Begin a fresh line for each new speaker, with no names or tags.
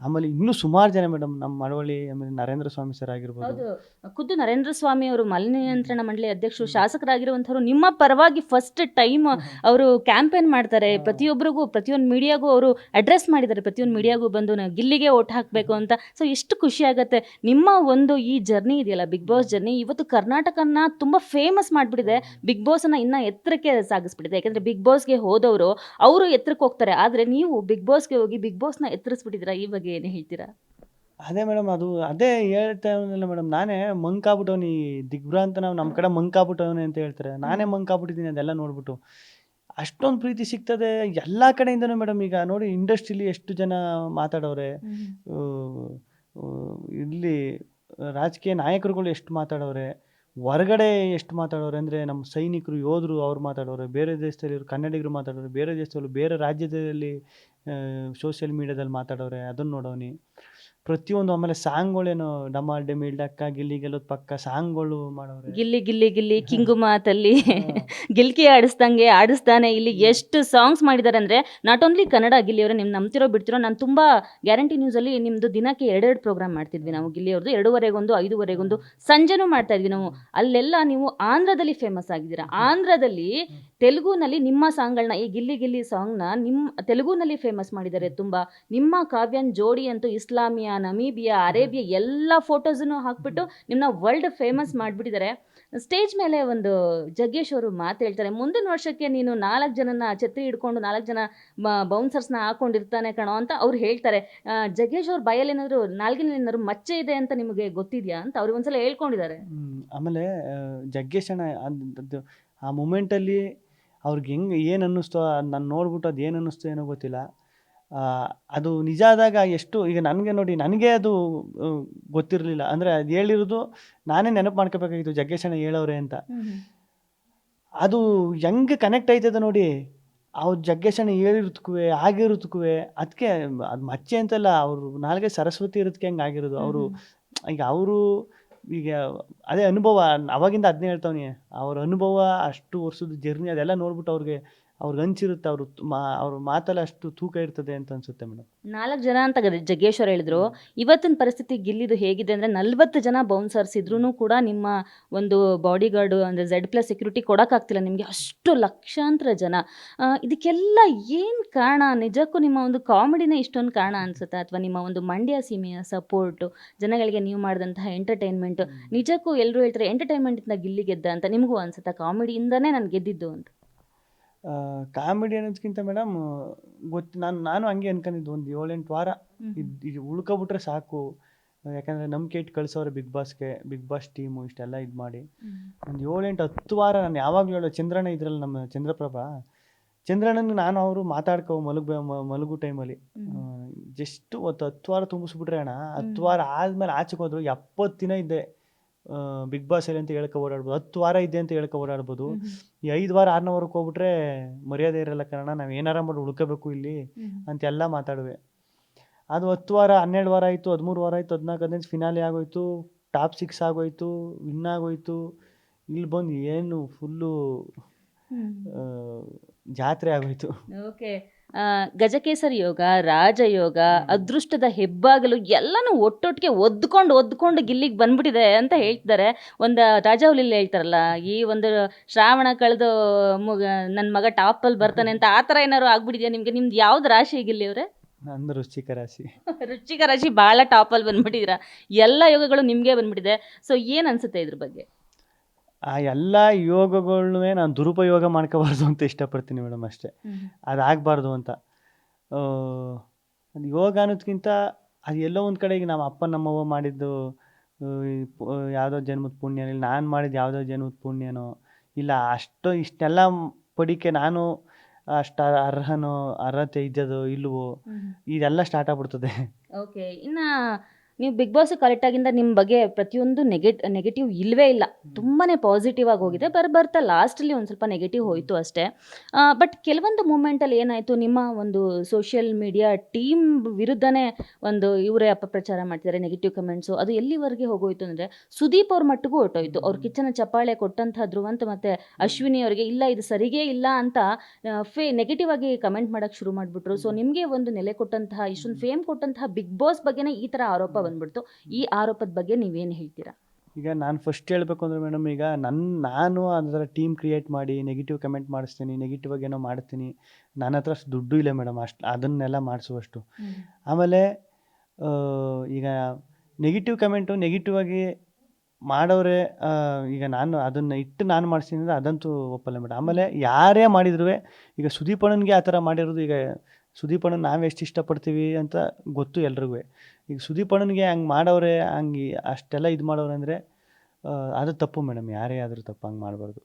ಆಮೇಲೆ ಇನ್ನೂ ಸುಮಾರು ಜನ ಮೇಡಮ್ ನಮ್ಮ ಮಳವಳ್ಳಿ ಆಮೇಲೆ ನರೇಂದ್ರ ಸ್ವಾಮಿ ಸರ್ ಆಗಿರ್ಬೋದು.
ಹೌದು, ಖುದ್ದು ನರೇಂದ್ರ ಸ್ವಾಮಿ ಅವರು ಮಾಲಿನ್ಯ ನಿಯಂತ್ರಣ ಮಂಡಳಿ ಅಧ್ಯಕ್ಷರು, ಶಾಸಕರಾಗಿರುವಂಥವ್ರು ನಿಮ್ಮ ಪರವಾಗಿ ಫಸ್ಟ್ ಟೈಮ್ ಅವರು ಕ್ಯಾಂಪೇನ್ ಮಾಡ್ತಾರೆ. ಪ್ರತಿಯೊಬ್ಬರಿಗೂ, ಪ್ರತಿಯೊಂದು ಮೀಡಿಯಾಗೂ ಅವರು ಅಡ್ರೆಸ್ ಮಾಡಿದ್ದಾರೆ. ಪ್ರತಿಯೊಂದು ಮೀಡಿಯಾಗೂ ಬಂದು ನಾವು ಗಿಲ್ಲಿಗೆ ಓಟ್ ಹಾಕಬೇಕು ಅಂತ. ಸೊ ಎಷ್ಟು ಖುಷಿ ಆಗುತ್ತೆ. ನಿಮ್ಮ ಒಂದು ಈ ಜರ್ನಿ ಇದೆಯಲ್ಲ, ಬಿಗ್ ಬಾಸ್ ಜರ್ನಿ, ಇವತ್ತು ಕರ್ನಾಟಕನ ತುಂಬ ಫೇಮಸ್ ಮಾಡಿಬಿಟ್ಟಿದೆ. ಬಿಗ್ ಬಾಸನ್ನು ಇನ್ನೂ ಎತ್ತರಕ್ಕೆ ಸಾಗಿಸ್ಬಿಟ್ಟಿದೆ. ಯಾಕೆಂದರೆ ಬಿಗ್ ಬಾಸ್ಗೆ ಹೋದವರು ಅವರು ಎತ್ತರಕ್ಕೆ ಹೋಗ್ತಾರೆ, ಆದರೆ ನೀವು ಬಿಗ್ ಬಾಸ್ಗೆ ಹೋಗಿ ಬಿಗ್ ಬಾಸ್ನ ಎತ್ತರಿಸ್ಬಿಟ್ಟಿದ್ದೀರಾ. ಈ ಬಗ್ಗೆ ಏನು ಹೇಳ್ತೀರಾ?
ಅದೇ ಮೇಡಮ್, ಅದೇ ಹೇಳ್ತಾ ಇವ್ನಲ್ಲ ಮೇಡಮ್, ನಾನೇ ಮಂಕಾಗ್ಬಿಟ್ಟವ್ನಿ. ದಿಗ್ಭ್ರಾಂತ ನಾವು ನಮ್ಮ ಕಡೆ ಮಂಕಾಗ್ಬಿಟ್ಟವನೆ ಅಂತ ಹೇಳ್ತಾರೆ. ನಾನೇ ಮಂಕಾಗ್ಬಿಟ್ಟಿದ್ದೀನಿ ಅದೆಲ್ಲ ನೋಡ್ಬಿಟ್ಟು. ಅಷ್ಟೊಂದು ಪ್ರೀತಿ ಸಿಗ್ತದೆ ಎಲ್ಲ ಕಡೆಯಿಂದನೂ ಮೇಡಮ್. ಈಗ ನೋಡಿ, ಇಂಡಸ್ಟ್ರಿಲಿ ಎಷ್ಟು ಜನ ಮಾತಾಡೋರೆ, ಇಲ್ಲಿ ರಾಜಕೀಯ ನಾಯಕರುಗಳು ಎಷ್ಟು ಮಾತಾಡೋರೆ, ಹೊರಗಡೆ ಎಷ್ಟು ಮಾತಾಡೋರೆ ಅಂದರೆ ನಮ್ಮ ಸೈನಿಕರು, ಯೋಧರು ಅವ್ರು ಮಾತಾಡೋರೆ, ಬೇರೆ ದೇಶದಲ್ಲಿ ಕನ್ನಡಿಗರು ಮಾತಾಡೋರೆ, ಬೇರೆ ದೇಶದಲ್ಲಿ ಬೇರೆ ರಾಜ್ಯದಲ್ಲಿ ಸೋಷಿಯಲ್ ಮೀಡಿಯಾದಲ್ಲಿ ಮಾತಾಡೋರೆ, ಅದನ್ನು ನೋಡೋನಿ ಪ್ರತಿಯೊಂದು. ಆಮೇಲೆ ಸಾಂಗ್ಗಳೇನು ಡಮಾಲ್ ಡೆಮಿಲ್ ಡಕ್ಕ ಗಿಲ್ಲಿ ಗೆಲ್ಲೋದು ಪಕ್ಕ ಸಾಂಗ್ಗಳು ಮಾಡೋರೆ.
ಗಿಲ್ಲಿ ಗಿಲ್ಲಿ ಗಿಲ್ಲಿ ಕಿಂಗು ಮಾತಲ್ಲಿ ಗಿಲ್ಕಿ ಆಡಿಸ್ದಂಗೆ ಆಡಿಸ್ತಾನೆ. ಇಲ್ಲಿ ಎಷ್ಟು ಸಾಂಗ್ಸ್ ಮಾಡಿದ್ದಾರೆ ಅಂದರೆ, ನಾಟ್ ಓನ್ಲಿ ಕನ್ನಡ. ಗಿಲ್ಲಿಯವರೇ, ನೀವು ನಂಬ್ತಿರೋ ಬಿಡ್ತಿರೋ, ನಾನು ತುಂಬ ಗ್ಯಾರಂಟಿ ನ್ಯೂಸಲ್ಲಿ ನಿಮ್ಮದು ದಿನಕ್ಕೆ 2 ಪ್ರೋಗ್ರಾಮ್ ಮಾಡ್ತಿದ್ವಿ ನಾವು. ಗಿಲ್ಲಿಯವ್ರದ್ದು 2:30ಗೊಂದು 5:30ಗೊಂದು ಸಂಜೆನೂ ಮಾಡ್ತಾ ಇದ್ವಿ ನಾವು. ಅಲ್ಲೆಲ್ಲ ನೀವು ಆಂಧ್ರದಲ್ಲಿ ಫೇಮಸ್ ಆಗಿದ್ದೀರಾ. ಆಂಧ್ರದಲ್ಲಿ ತೆಲುಗುನಲ್ಲಿ ನಿಮ್ಮ ಸಾಂಗ್ಗಳನ್ನ, ಈ ಗಿಲ್ಲಿ ಗಿಲ್ಲಿ ಸಾಂಗ್ನ ನಿಮ್ಮ ತೆಲುಗುನಲ್ಲಿ ಫೇಮಸ್ ಮಾಡಿದ್ದಾರೆ ತುಂಬ. ನಿಮ್ಮ ಕಾವ್ಯನ್ ಜೋಡಿ ಅಂತೂ ಇಸ್ಲಾಮಿಯಾ, ನಮೀಬಿಯಾ, ಅರೇಬಿಯಾ ಎಲ್ಲ ಫೋಟೋಸನ್ನು ಹಾಕ್ಬಿಟ್ಟು ನಿಮ್ಮನ್ನ ವರ್ಲ್ಡ್ ಫೇಮಸ್ ಮಾಡಿಬಿಟ್ಟಿದ್ದಾರೆ. ಸ್ಟೇಜ್ ಮೇಲೆ ಒಂದು ಜಗ್ಗೇಶ್ ಅವರು ಮಾತು ಹೇಳ್ತಾರೆ, ಮುಂದಿನ ವರ್ಷಕ್ಕೆ ನೀನು 4 ಜನನ ಛತ್ರಿ ಹಿಡ್ಕೊಂಡು 4 ಜನ ಬೌನ್ಸರ್ಸ್ನ ಹಾಕೊಂಡಿರ್ತಾನೆ ಕಣೋ ಅಂತ ಅವ್ರು ಹೇಳ್ತಾರೆ. ಜಗ್ಗೇಶ್ ಅವ್ರ ಬಾಯಲ್ಲಿ ಏನಾದರೂ ನಾಲ್ಗಿನಲ್ಲಿ ಏನಾದ್ರು ಮಚ್ಚೆ ಇದೆ ಅಂತ ನಿಮಗೆ ಗೊತ್ತಿದೆಯಾ ಅಂತ ಅವ್ರಿಗೆ ಒಂದ್ಸಲ ಹೇಳ್ಕೊಂಡಿದ್ದಾರೆ.
ಆಮೇಲೆ ಜಗ್ಗೇಶ್ ಅಣ್ಣ ಆ ಮೂಮೆಂಟಲ್ಲಿ ಅವ್ರಿಗೆ ಹೆಂಗೆ ಏನು ಅನ್ನಿಸ್ತೋ, ನಾನು ನೋಡ್ಬಿಟ್ಟು ಅದು ಏನು ಅನ್ನಿಸ್ತೋ ಏನೋ ಗೊತ್ತಿಲ್ಲ. ಅದು ನಿಜ ಆದಾಗ ಎಷ್ಟು, ಈಗ ನನಗೆ ನೋಡಿ, ನನಗೆ ಅದು ಗೊತ್ತಿರಲಿಲ್ಲ. ಅಂದರೆ ಅದು ಹೇಳಿರೋದು ನಾನೇ ನೆನಪು ಮಾಡ್ಕೋಬೇಕಾಗಿತ್ತು, ಜಗ್ಗೇಶ್ ಅಣ್ಣ ಹೇಳೋರೆ ಅಂತ. ಅದು ಹೆಂಗೆ ಕನೆಕ್ಟ್ ಆಯ್ತದ ನೋಡಿ. ಅವ್ರು ಜಗ್ಗೇಶ್ ಅಣ್ಣ ಹೇಳಿರೋದಕ್ಕೂ ಆಗಿರೋದಕ್ಕೂ ಅದಕ್ಕೆ ಅದು ಮಚ್ಚೆ ಅಂತಲ್ಲ, ಅವರು ನಾಲ್ಗೆ ಸರಸ್ವತಿ ಇರೋದಕ್ಕೆ ಹೆಂಗೆ ಆಗಿರೋದು. ಅವರು ಈಗ ಅದೇ ಅನುಭವ, ಅವಾಗಿಂದ ಅದನ್ನೇ ಹೇಳ್ತಾವನಿ. ಅವ್ರ ಅನುಭವ, ಅಷ್ಟು ವರ್ಷದ ಜರ್ನಿ, ಅದೆಲ್ಲ ನೋಡ್ಬಿಟ್ಟು ಅವ್ರಿಗೆ ಹಂಚಿರುತ್ತೆ. ಅವ್ರ ಮಾತಲ್ಲ ಅಷ್ಟು ತೂಕ ಇರ್ತದೆ ಅಂತ ಅನ್ಸುತ್ತೆ ಮೇಡಮ್.
4 ಜನ ಅಂತ ಜಗ್ಗೇಶ್ವರ್ ಹೇಳಿದ್ರು. ಇವತ್ತಿನ ಪರಿಸ್ಥಿತಿ ಗಿಲ್ಲಿದು ಹೇಗಿದೆ ಅಂದರೆ, 40 ಜನ ಬೌನ್ಸರ್ಸ್ ಇದ್ರೂ ಕೂಡ ನಿಮ್ಮ ಒಂದು ಬಾಡಿ ಗಾರ್ಡು ಅಂದರೆ Z+ ಸೆಕ್ಯೂರಿಟಿ ಕೊಡೋಕ್ಕಾಗ್ತಿಲ್ಲ ನಿಮಗೆ. ಅಷ್ಟು ಲಕ್ಷಾಂತರ ಜನ. ಇದಕ್ಕೆಲ್ಲ ಏನು ಕಾರಣ? ನಿಜಕ್ಕೂ ನಿಮ್ಮ ಒಂದು ಕಾಮಿಡಿನೇ ಇಷ್ಟೊಂದು ಕಾರಣ ಅನಿಸುತ್ತಾ, ಅಥವಾ ನಿಮ್ಮ ಒಂದು ಮಂಡ್ಯ ಸೀಮೆಯ ಸಪೋರ್ಟು, ಜನಗಳಿಗೆ ನೀವು ಮಾಡಿದಂತಹ ಎಂಟರ್ಟೈನ್ಮೆಂಟ್? ನಿಜಕ್ಕೂ ಎಲ್ಲರೂ ಹೇಳ್ತಾರೆ ಎಂಟರ್ಟೈನ್ಮೆಂಟಿಂದ ಗಿಲ್ಲಿ ಗೆದ್ದ ಅಂತ. ನಿಮಗೂ ಅನ್ಸುತ್ತಾ ಕಾಮಿಡಿಯಿಂದನೇ ನಾನು ಗೆದ್ದಿದ್ದು ಅಂತ?
ಕಾಮಿಡಿ ಅನ್ನೋದಕ್ಕಿಂತ ಮೇಡಮ್, ನಾನು ಹಂಗೆ ಅನ್ಕೊಂಡಿದ್ದು, ಒಂದು 7-8 ವಾರ ಇದು ಉಳ್ಕೊಬಿಟ್ರೆ ಸಾಕು. ಯಾಕಂದರೆ ನಂಬಿಕೆ ಇಟ್ಟು ಕಳಿಸೋರೆ ಬಿಗ್ ಬಾಸ್ ಟೀಮು ಇಷ್ಟೆಲ್ಲ ಇದು ಮಾಡಿ. ಒಂದು 7-8-10 ವಾರ ನಾನು ಯಾವಾಗಲೂ ಹೇಳೋ, ಚಂದ್ರಣ್ಣ ಇದ್ರಲ್ಲಿ ನಮ್ಮ ಚಂದ್ರಪ್ರಭಾ, ಚಂದ್ರಣ್ಣನಿಗೆ ನಾನು ಅವರು ಮಾತಾಡ್ಕೊ ಮಲಗು ಟೈಮಲ್ಲಿ ಜಸ್ಟ್ 10 ವಾರ ತುಂಬಿಸ್ಬಿಟ್ರೆ ಅಣ್ಣ, 10 ವಾರ ಆದಮೇಲೆ ಆಚೆಗೆ ಹೋದ್ರು 70 ದಿನ ಇದ್ದೆ ಬಿಗ್ ಬಾಸ್ ಅಲ್ಲಿ ಅಂತ ಹೇಳ್ಕೊ ಓಡಾಡ್ಬೋದು. 10 ವಾರ ಇದ್ದೆ ಅಂತ ಹೇಳ್ಕೊ ಓಡಾಡ್ಬೋದು. ಈ 5 ವಾರ 6ನೇ ವಾರಕ್ಕೆ ಹೋಗ್ಬಿಟ್ರೆ ಮರ್ಯಾದೆ ಇರಲ್ಲ ಕಾರಣ, ನಾವು ಏನಾರ ಮಾಡಿ ಉಳ್ಕೋಬೇಕು ಇಲ್ಲಿ ಅಂತೆಲ್ಲ ಮಾತಾಡುವೆ. ಅದು 10 ವಾರ 12 ವಾರ ಆಯಿತು, 13 ವಾರ ಆಯಿತು, 14-15 ಫಿನಾಲೆ ಆಗೋಯ್ತು, ಟಾಪ್ 6 ಆಗೋಯ್ತು, ವಿನ್ ಆಗೋಯ್ತು. ಇಲ್ಲಿ ಬಂದು ಏನು ಫುಲ್ಲು ಜಾತ್ರೆ ಆಗೋಯ್ತು.
ಓಕೆ. ಗಜಕೇಸರಿ ಯೋಗ, ರಾಜಯೋಗ, ಅದೃಷ್ಟದ ಹೆಬ್ಬಾಗಲು ಎಲ್ಲನೂ ಒಟ್ಟೊಟ್ಟಿಗೆ ಒದ್ಕೊಂಡು ಗಿಲ್ಲಿಗೆ ಬಂದ್ಬಿಟ್ಟಿದೆ ಅಂತ ಹೇಳ್ತಿದ್ದಾರೆ. ಒಂದು ರಾಜಾವಲಿಯಲ್ಲಿ ಹೇಳ್ತಾರಲ್ಲ, ಈ ಒಂದು ಶ್ರಾವಣ ಕಳೆದು ನನ್ನ ಮಗ ಟಾಪಲ್ಲಿ ಬರ್ತಾನೆ ಅಂತ. ಆ ಥರ ಏನಾದ್ರು ಆಗ್ಬಿಟ್ಟಿದೆಯಾ ನಿಮಗೆ? ನಿಮ್ದು ಯಾವ್ದು ರಾಶಿ ಗಿಲ್ಲಿ ಅವರೇ?
ನಂದು ವೃಶ್ಚಿಕ ರಾಶಿ.
ವೃಶ್ಚಿಕ ರಾಶಿ. ಭಾಳ ಟಾಪಲ್ಲಿ ಬಂದ್ಬಿಟ್ಟಿದ್ದೀರಾ. ಎಲ್ಲ ಯೋಗಗಳು ನಿಮಗೆ ಬಂದ್ಬಿಟ್ಟಿದೆ. ಸೊ ಏನು ಅನಿಸುತ್ತೆ ಇದ್ರ ಬಗ್ಗೆ?
ಆ ಎಲ್ಲ ಯೋಗಗಳನ್ನೂ ನಾನು ದುರುಪಯೋಗ ಮಾಡ್ಕೋಬಾರ್ದು ಅಂತ ಇಷ್ಟಪಡ್ತೀನಿ ಮೇಡಮ್, ಅಷ್ಟೇ. ಅದಾಗಬಾರ್ದು ಅಂತ. ಅದು ಯೋಗ ಅನ್ನೋದಕ್ಕಿಂತ ಅದು ಎಲ್ಲೋ ಒಂದು ಕಡೆ, ಈಗ ನಮ್ಮ ಅಪ್ಪ ನಮ್ಮವ್ವ ಮಾಡಿದ್ದು ಯಾವುದೋ ಜನ್ಮದ ಪುಣ್ಯ, ಇಲ್ಲ ನಾನು ಮಾಡಿದ್ದು ಯಾವುದೋ ಜನ್ಮದ ಪುಣ್ಯನೋ, ಇಲ್ಲ ಇಷ್ಟೆಲ್ಲ ಪಡಿಕೆ ನಾನು ಅಷ್ಟು ಅರ್ಹತೆ ಇದ್ದದೋ ಇಲ್ವೋ, ಇದೆಲ್ಲ ಸ್ಟಾರ್ಟ್ ಆಗ್ಬಿಡ್ತದೆ.
ಓಕೆ. ಇನ್ನು ನೀವು ಬಿಗ್ ಬಾಸ್ ಕರೆಕ್ಟ್ ಆಗಿಂದ ನಿಮ್ಮ ಬಗ್ಗೆ ಪ್ರತಿಯೊಂದು ನೆಗೆಟಿವ್ ಇಲ್ವೇ ಇಲ್ಲ, ತುಂಬಾನೇ ಪಾಸಿಟಿವ್ ಆಗಿ ಹೋಗಿದೆ. ಬರ್ತಾ ಲಾಸ್ಟಲ್ಲಿ ಒಂದು ಸ್ವಲ್ಪ ನೆಗೆಟಿವ್ ಹೋಯಿತು ಅಷ್ಟೇ. ಬಟ್ ಕೆಲವೊಂದು ಮೂಮೆಂಟಲ್ಲಿ ಏನಾಯಿತು, ನಿಮ್ಮ ಒಂದು ಸೋಷಿಯಲ್ ಮೀಡಿಯಾ ಟೀಮ್ ವಿರುದ್ಧನೇ ಒಂದು ಇವರೇ ಅಪಪ್ರಚಾರ ಮಾಡ್ತಿದ್ದಾರೆ, ನೆಗೆಟಿವ್ ಕಮೆಂಟ್ಸು, ಅದು ಎಲ್ಲಿವರೆಗೆ ಹೋಗೋಯ್ತು ಅಂದರೆ ಸುದೀಪ್ ಅವ್ರ ಮಟ್ಟಿಗೂ ಹೊರಟೋಯ್ತು. ಅವ್ರ ಕಿಚ್ಚನ ಚಪ್ಪಾಳೆ ಕೊಟ್ಟಂತಹ ಧ್ರುವಂತ್ ಮತ್ತು ಅಶ್ವಿನಿ ಅವರಿಗೆ ಇಲ್ಲ ಇದು ಸರಿಗೇ ಇಲ್ಲ ಅಂತ ನೆಗೆಟಿವ್ ಆಗಿ ಕಮೆಂಟ್ ಮಾಡೋಕ್ಕೆ ಶುರು ಮಾಡಿಬಿಟ್ರು. ಸೊ ನಿಮಗೆ ಒಂದು ನೆಲೆ ಕೊಟ್ಟಂತಹ, ಇಷ್ಟೊಂದು ಫೇಮ್ ಕೊಟ್ಟಂತಹ ಬಿಗ್ ಬಾಸ್ ಬಗ್ಗೆನೇ ಈ ಥರ ಆರೋಪ ಬಂದ್ಬಿಡ್ತು. ಈ ಆರೋಪದ ಬಗ್ಗೆ ನೀವೇನು ಹೇಳ್ತೀರಾ?
ಈಗ ನಾನು ಫಸ್ಟ್ ಹೇಳಬೇಕು ಅಂದರೆ ಮೇಡಮ್, ಈಗ ನಾನು ಅದರ ಟೀಮ್ ಕ್ರಿಯೇಟ್ ಮಾಡಿ ನೆಗೆಟಿವ್ ಕಮೆಂಟ್ ಮಾಡಿಸ್ತೀನಿ, ನೆಗೆಟಿವ್ ಆಗಿ ಏನೋ ಮಾಡ್ತೀನಿ. ನನ್ನ ಹತ್ರ ಅಷ್ಟು ದುಡ್ಡು ಇಲ್ಲ ಮೇಡಮ್ ಅದನ್ನೆಲ್ಲ ಮಾಡಿಸುವಷ್ಟು. ಆಮೇಲೆ ಈಗ ನೆಗೆಟಿವ್ ಕಮೆಂಟು ನೆಗೆಟಿವ್ ಆಗಿ ಮಾಡೋರೆ, ಈಗ ನಾನು ಅದನ್ನು ಇಟ್ಟು ನಾನು ಮಾಡಿಸ್ತೀನಿ ಅಂದರೆ ಅದಂತೂ ಒಪ್ಪಲ್ಲ ಮೇಡಮ್. ಆಮೇಲೆ ಯಾರೇ ಮಾಡಿದ್ರು, ಈಗ ಸುದೀಪ್ ಅಣ್ಣನಿಗೆ ಆ ಥರ ಮಾಡಿರೋದು, ಈಗ ಸುದೀಪ್ ಅಣ್ಣನ ನಾವು ಎಷ್ಟು ಇಷ್ಟಪಡ್ತೀವಿ ಅಂತ ಗೊತ್ತು ಎಲ್ರಿಗೂ. ಈಗ ಸುದೀಪ್ ಅಣ್ಣನಿಗೆ ಹಂಗೆ ಮಾಡೋರೆ, ಹಂಗೆ ಅಷ್ಟೆಲ್ಲ ಇದು ಮಾಡೋರೆ ಅಂದರೆ ಅದು ತಪ್ಪು ಮೇಡಮ್. ಯಾರೇ ಆದರೂ ತಪ್ಪು, ಹಂಗೆ ಮಾಡಬಾರ್ದು.